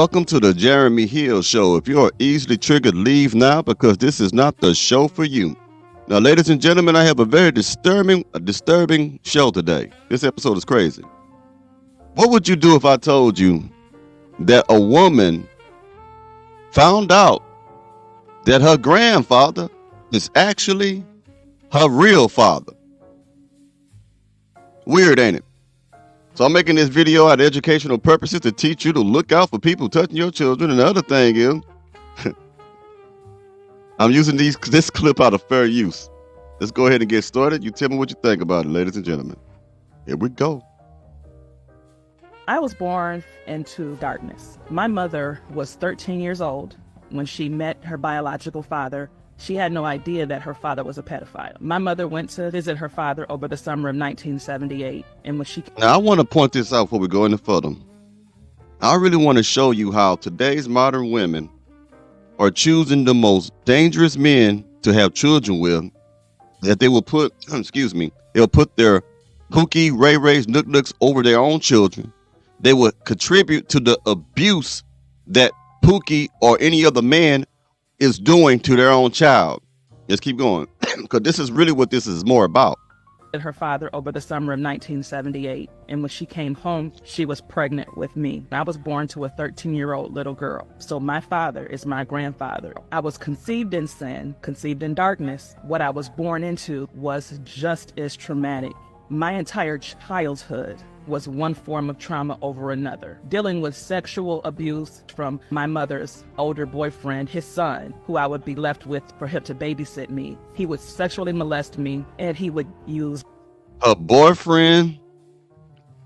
Welcome to the Jeremy Hill Show. If you're easily triggered, leave now because this is not the show for you. Now, ladies and gentlemen, I have a very disturbing show today. This episode is crazy. What would you do if I told you that a woman found out that her grandfather is actually her real father? Weird, ain't it? So I'm making this video out of educational purposes to teach you to look out for people touching your children. And the other thing is, I'm using this clip out of fair use. Let's go ahead and get started. You tell me what you think about it, ladies and gentlemen. Here we go. I was born into darkness. My mother was 13 years old when she met her biological father. She had no idea that her father was a pedophile. My mother went to visit her father over the summer of 1978. And when she... Now, I want to point this out before we go any further. I really want to show you how today's modern women are choosing the most dangerous men to have children with, that they will put, they'll put their Pookie, Ray Rays, Nook Nooks over their own children. They will contribute to the abuse that Pookie or any other man is doing to their own child. Let's keep going, because this is really what this is more about. Her father over the summer of 1978, and when she came home, she was pregnant with me. I was born to a 13-year-old little girl, so my father is my grandfather. I was conceived in sin, conceived in darkness. What I was born into was just as traumatic. My entire childhood was one form of trauma over another. Dealing with sexual abuse from my mother's older boyfriend, his son, who I would be left with for him to babysit me. He would sexually molest me, and he would use... Her boyfriend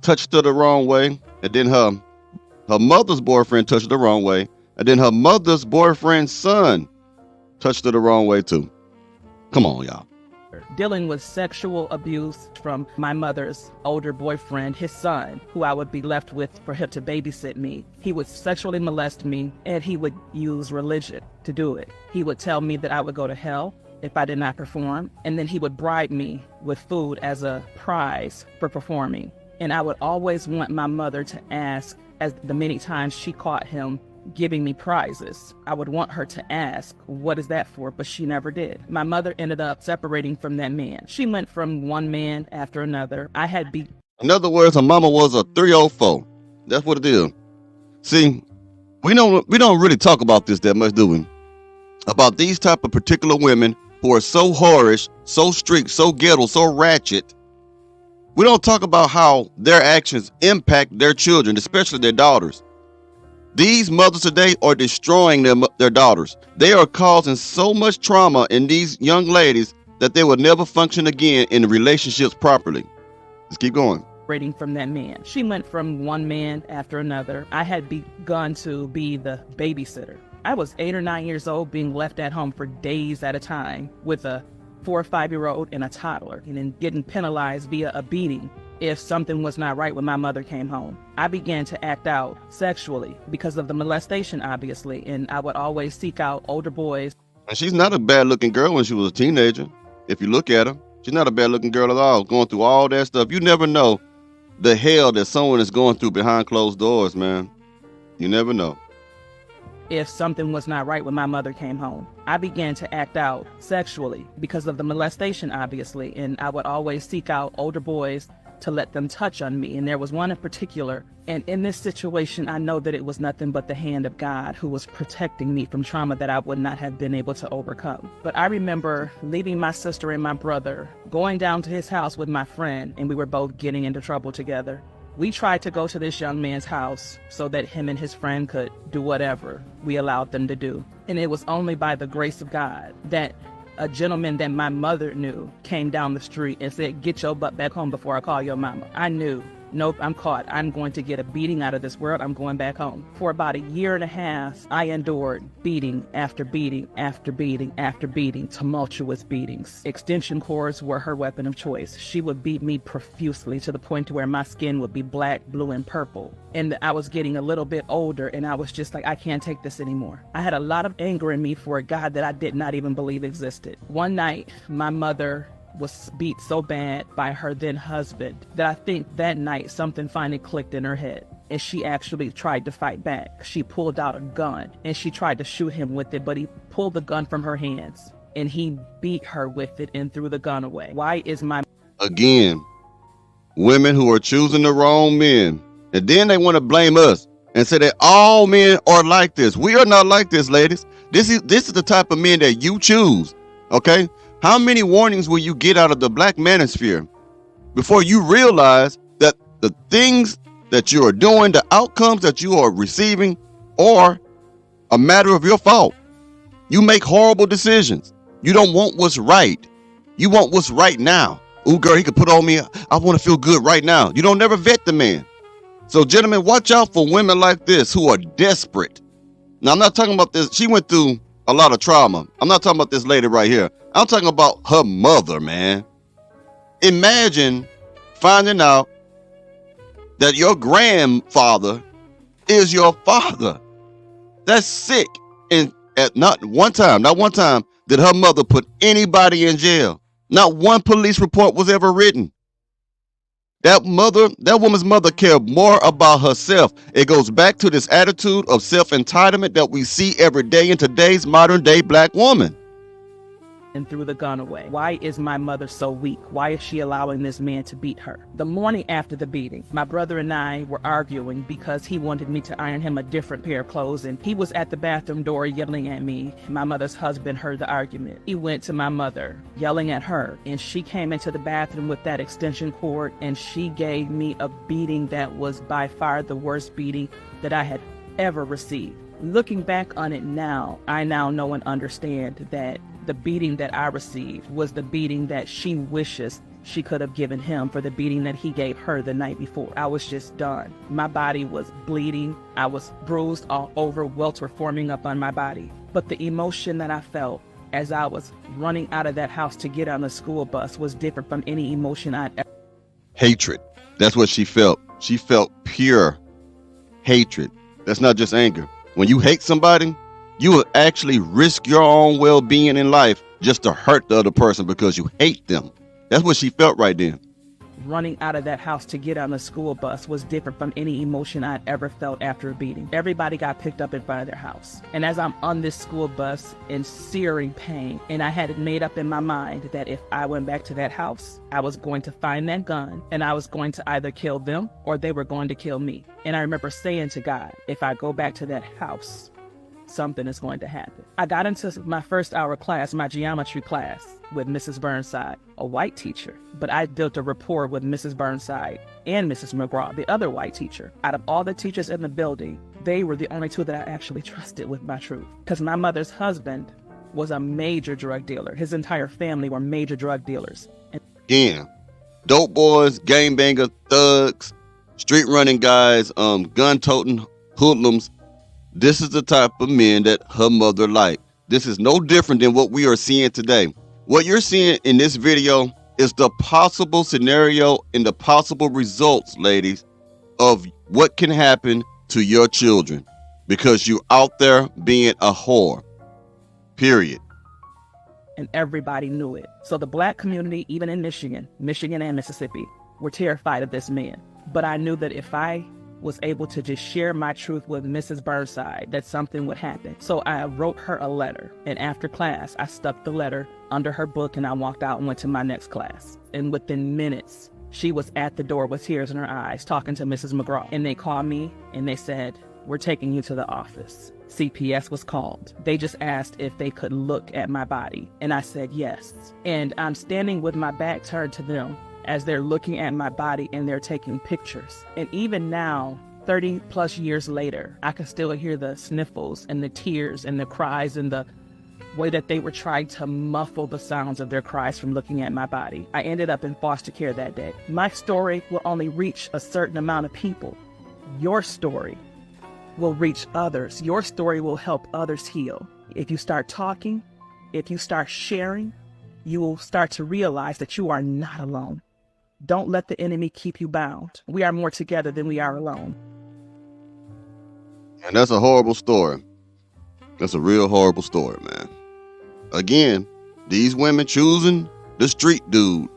touched her the wrong way, and then her mother's boyfriend touched her the wrong way, and then her mother's boyfriend's son touched her the wrong way too. Come on, y'all. Dealing with sexual abuse from my mother's older boyfriend, his son, who I would be left with for him to babysit me. He would sexually molest me, and he would use religion to do it. He would tell me that I would go to hell if I did not perform, and then he would bribe me with food as a prize for performing. And I would always want my mother to ask, as the many times she caught him giving me prizes, I would want her to ask, what is that for? But she never did. My mother ended up separating from that man. She went from one man after another. In other words, her mama was a 304. That's what it is. See, we don't really talk about this that much, do we? About these type of particular women who are so whorish, so strict, so ghetto, so ratchet. We don't talk about how their actions impact their children, especially their daughters. These mothers today are destroying their daughters. They are causing so much trauma in these young ladies that they will never function again in relationships properly. Let's keep going. From that man. She went from one man after another. I had begun to be the babysitter. I was 8 or 9 years old, being left at home for days at a time with a 4 or 5-year-old and a toddler, and then getting penalized via a beating if something was not right when my mother came home. I began to act out sexually because of the molestation, obviously, and I would always seek out older boys. And she's not a bad-looking girl when she was a teenager. If you look at her, she's not a bad-looking girl at all, going through all that stuff. You never know the hell that someone is going through behind closed doors, man. You never know. If something was not right when my mother came home. I began to act out sexually because of the molestation, obviously, and I would always seek out older boys to let them touch on me. And there was one in particular, and in this situation, I know that it was nothing but the hand of God who was protecting me from trauma that I would not have been able to overcome. But I remember leaving my sister and my brother, going down to his house with my friend, and we were both getting into trouble together. We tried to go to this young man's house so that him and his friend could do whatever we allowed them to do. And it was only by the grace of God that a gentleman that my mother knew came down the street and said, "Get your butt back home before I call your mama." I knew, nope, I'm caught. I'm going to get a beating out of this world. I'm going back home. For about 1.5 years, I endured beating after beating after beating after beating, tumultuous beatings. Extension cords were her weapon of choice. She would beat me profusely to the point to where my skin would be black, blue, and purple. And I was getting a little bit older, and I was just like, I can't take this anymore. I had a lot of anger in me for a God that I did not even believe existed. One night, my mother was beat so bad by her then husband that I think that night something finally clicked in her head. and she actually tried to fight back. She pulled out a gun and she tried to shoot him with it, but he pulled the gun from her hands and he beat her with it and threw the gun away. Why is my Again, women who are choosing the wrong men, and then they want to blame us and say that all men are like this. We are not like this, ladies. This is the type of men that you choose. Okay? How many warnings will you get out of the black manosphere before you realize that the things that you are doing, the outcomes that you are receiving, are a matter of your fault? You make horrible decisions. You don't want what's right. You want what's right now. Ooh, girl, he could put on me. I want to feel good right now. You don't never vet the man. So, gentlemen, watch out for women like this who are desperate. Now, I'm not talking about this. She went through a lot of trauma. I'm not talking about this lady right here. I'm talking about her mother, man. Imagine finding out that your grandfather is your father. That's sick. And at not one time did her mother put anybody in jail. Not one police report was ever written. That woman's mother cared more about herself. It goes back to this attitude of self-entitlement that we see every day in today's modern day black woman. and threw the gun away. Why is my mother so weak? Why is she allowing this man to beat her? The morning after the beating, my brother and I were arguing because he wanted me to iron him a different pair of clothes, and he was at the bathroom door yelling at me. My mother's husband heard the argument. He went to my mother yelling at her, and she came into the bathroom with that extension cord, and she gave me a beating that was by far the worst beating that I had ever received. Looking back on it now, I now know and understand that the beating that I received was the beating that she wishes she could have given him for the beating that he gave her the night before. I was just done. My body was bleeding. I was bruised all over, welts were forming up on my body. But the emotion that I felt as I was running out of that house to get on the school bus was different from any emotion I'd ever. Hatred. That's what she felt. She felt pure hatred. That's not just anger. When you hate somebody, you will actually risk your own well-being in life just to hurt the other person because you hate them. That's what she felt right then. Running out of that house to get on the school bus was different from any emotion I'd ever felt after a beating. Everybody got picked up in front of their house. And as I'm on this school bus in searing pain, and I had it made up in my mind that if I went back to that house, I was going to find that gun and I was going to either kill them or they were going to kill me. And I remember saying to God, if I go back to that house, something is going to happen. I got into my first hour class, my geometry class, with Mrs. Burnside, a white teacher. But I built a rapport with Mrs. Burnside and Mrs. McGraw, the other white teacher. Out of all the teachers in the building, they were the only two that I actually trusted with my truth. Because my mother's husband was a major drug dealer. His entire family were major drug dealers. Again, dope boys, gangbanger, thugs, street running guys, gun-toting hoodlums. This is the type of men that her mother liked. This is no different than what we are seeing today. What you're seeing in this video is the possible scenario and the possible results, ladies, of what can happen to your children because you're out there being a whore. Period. And everybody knew it. So the black community, even in Michigan and Mississippi, were terrified of this man. But I knew that if I was able to just share my truth with Mrs. Burnside, that something would happen. So I wrote her a letter, and after class, I stuck the letter under her book and I walked out and went to my next class. And within minutes, she was at the door with tears in her eyes talking to Mrs. McGraw. And they called me and they said, "We're taking you to the office." CPS was called. They just asked if they could look at my body. And I said yes. And I'm standing with my back turned to them as they're looking at my body and they're taking pictures. And even now, 30 plus years later, I can still hear the sniffles and the tears and the cries and the way that they were trying to muffle the sounds of their cries from looking at my body. I ended up in foster care that day. My story will only reach a certain amount of people. Your story will reach others. Your story will help others heal. If you start talking, if you start sharing, you will start to realize that you are not alone. Don't let the enemy keep you bound. We are more together than we are alone. And that's a horrible story. That's a real horrible story, man. Again, these women choosing the street dude.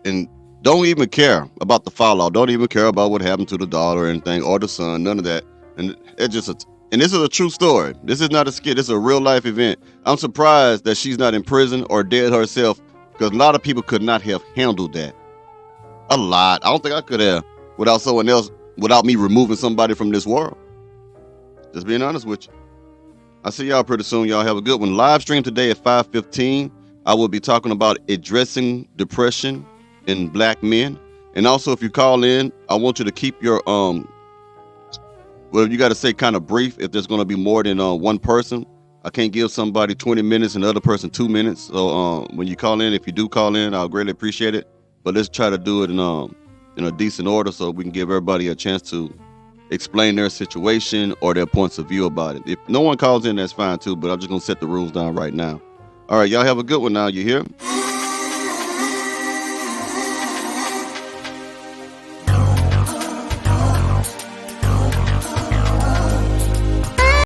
And don't even care about the fallout. Don't even care about what happened to the daughter or anything, or the son, none of that. And it just, and this is a true story. This is not a skit. This is a real life event. I'm surprised that she's not in prison or dead herself, because a lot of people could not have handled that. A lot. I don't think I could have without someone else, without me removing somebody from this world. Just being honest with you. I'll see y'all pretty soon. Y'all have a good one. Live stream today at 5:15. I will be talking about addressing depression in black men. And also, if you call in, I want you to keep your well, you got to say kind of brief if there's going to be more than one person. I can't give somebody 20 minutes and the other person 2 minutes. So when you call in, if you do call in, I'll greatly appreciate it. But let's try to do it in a decent order so we can give everybody a chance to explain their situation or their points of view about it. If no one calls in, that's fine too, but I'm just going to set the rules down right now. All right, y'all have a good one now. You hear?